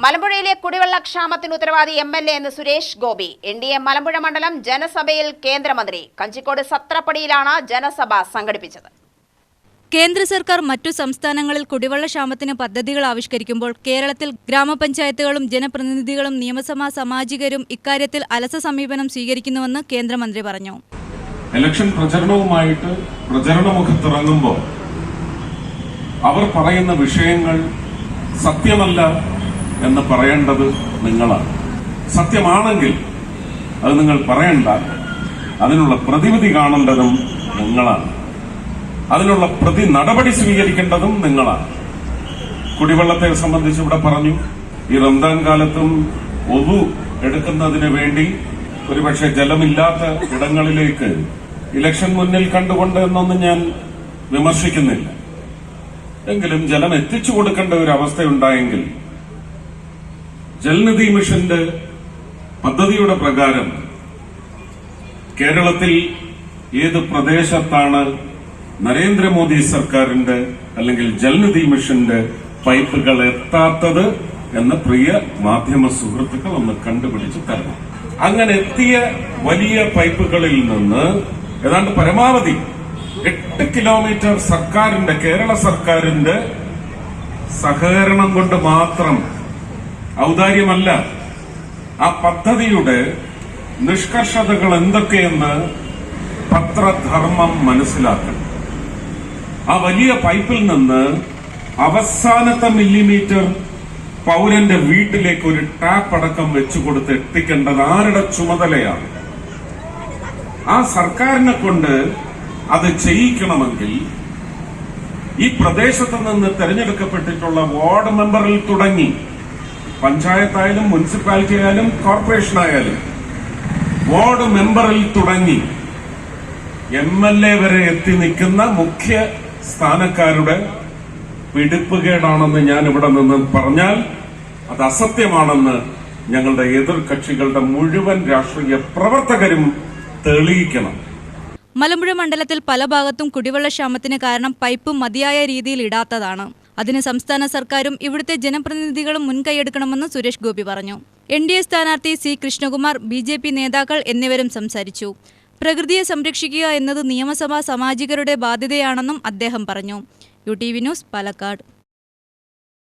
മലമ്പുഴയിലെ കുടിവെള്ളക്ഷാമത്തിന് ഉത്തരവാദി എംഎൽഎ എന്ന് സുരേഷ് ഗോപി. എൻഡിഎ മലമ്പുഴ മണ്ഡലം ജനസഭയിൽ കേന്ദ്രമന്ത്രി. കഞ്ചിക്കോട് സത്രപ്പടിയിലാണ് ജനസഭ സംഘടിപ്പിച്ചത്. കേന്ദ്ര സർക്കാർ മറ്റു സംസ്ഥാനങ്ങളിൽ കുടിവെള്ളക്ഷാമത്തിന് പദ്ധതികൾ ആവിഷ്കരിക്കുമ്പോൾ കേരളത്തിൽ ഗ്രാമപഞ്ചായത്തുകളും ജനപ്രതിനിധികളും നിയമസഭാ സാമാജികരും ഇക്കാര്യത്തിൽ അലസ സമീപനം സ്വീകരിക്കുന്നുവെന്ന് കേന്ദ്രമന്ത്രി പറഞ്ഞു. ഇലക്ഷൻ പ്രചരണവുമായിട്ട് പ്രചരണമുഖത്തിറങ്ങുമ്പോൾ അവർ പറയുന്ന വിഷയങ്ങൾ സത്യമല്ല എന്ന് പറയേണ്ടത് നിങ്ങളാണ്. സത്യമാണെങ്കിൽ അത് നിങ്ങൾ പറയണ്ട, അതിനുള്ള പ്രതിവിധി കാണേണ്ടതും നിങ്ങളാണ്. അതിനുള്ള നടപടി സ്വീകരിക്കേണ്ടതും നിങ്ങളാണ്. കുടിവെള്ളത്തെ സംബന്ധിച്ച് ഇവിടെ പറഞ്ഞു, ഈ റംദാൻ കാലത്തും ഒതു എടുക്കുന്നതിന് വേണ്ടി ഒരുപക്ഷെ ജലമില്ലാത്ത ഇടങ്ങളിലേക്ക് ഇലക്ഷൻ മുന്നിൽ കണ്ടുകൊണ്ട് എന്നൊന്നും ഞാൻ വിമർശിക്കുന്നില്ല. എങ്കിലും ജലം എത്തിച്ചു കൊടുക്കേണ്ട ഒരു അവസ്ഥയുണ്ടായെങ്കിൽ ജൽനിധി മിഷന്റെ പദ്ധതിയുടെ പ്രകാരം കേരളത്തിൽ ഏത് പ്രദേശത്താണ് നരേന്ദ്രമോദി സർക്കാരിന്റെ അല്ലെങ്കിൽ ജൽനിധി മിഷന്റെ പൈപ്പുകൾ എത്താത്തത് എന്ന് പ്രിയ മാധ്യമ സുഹൃത്തുക്കൾ ഒന്ന് കണ്ടുപിടിച്ച് തരണം. അങ്ങനെ എത്തിയ വലിയ പൈപ്പുകളിൽ നിന്ന് ഏതാണ്ട് പരമാവധി 8 കിലോമീറ്റർ കേരള സർക്കാരിന്റെ സഹകരണം കൊണ്ട് മാത്രം, ഔദാര്യമല്ല, ആ പദ്ധതിയുടെ നിഷ്കർഷതകൾ എന്തൊക്കെയെന്ന് പത്രധർമ്മം മനസ്സിലാക്കണം. ആ വലിയ പൈപ്പിൽ നിന്ന് അവസാനത്തെ മില്ലിമീറ്റർ പൗരന്റെ വീട്ടിലേക്ക് ഒരു ടാപ്പ് അടക്കം വെച്ചുകൊടുത്ത് എത്തിക്കേണ്ടത് ആരുടെ ചുമതലയാണ്? ആ സർക്കാരിനെ കൊണ്ട് അത് ചെയ്യിക്കണമെങ്കിൽ ഈ പ്രദേശത്ത് നിന്ന് തെരഞ്ഞെടുക്കപ്പെട്ടിട്ടുള്ള വാർഡ് മെമ്പറിൽ തുടങ്ങി പഞ്ചായത്തായാലും മുനിസിപ്പാലിറ്റി ആയാലും കോർപ്പറേഷനായാലും വാർഡ് മെമ്പറിൽ തുടങ്ങി എംഎൽഎ വരെ എത്തി നിൽക്കുന്ന മുഖ്യ സ്ഥാനക്കാരുടെ പിടിപ്പുകേടാണെന്ന് ഞാൻ ഇവിടെ നിന്ന് പറഞ്ഞാൽ അത് അസത്യമാണെന്ന് ഞങ്ങളുടെ എതിർകക്ഷികളുടെ മുഴുവൻ രാഷ്ട്രീയ പ്രവർത്തകരും തെളിയിക്കണം. മലമ്പുഴ മണ്ഡലത്തിൽ പല ഭാഗത്തും കുടിവെള്ളക്ഷാമത്തിന് കാരണം പൈപ്പ് മതിയായ രീതിയിൽ ഇടാത്തതാണ്. അതിന് സംസ്ഥാന സർക്കാരും ഇവിടുത്തെ ജനപ്രതിനിധികളും മുൻകൈയെടുക്കണമെന്ന് സുരേഷ് ഗോപി പറഞ്ഞു. എൻഡിഎ സ്ഥാനാർത്ഥി സി കൃഷ്ണകുമാർ, ബിജെപി നേതാക്കൾ എന്നിവരും സംസാരിച്ചു. പ്രകൃതിയെ സംരക്ഷിക്കുക എന്നത് നിയമസഭാ സാമാജികരുടെ ബാധ്യതയാണെന്നും അദ്ദേഹം പറഞ്ഞു. UTV news, Palakkad.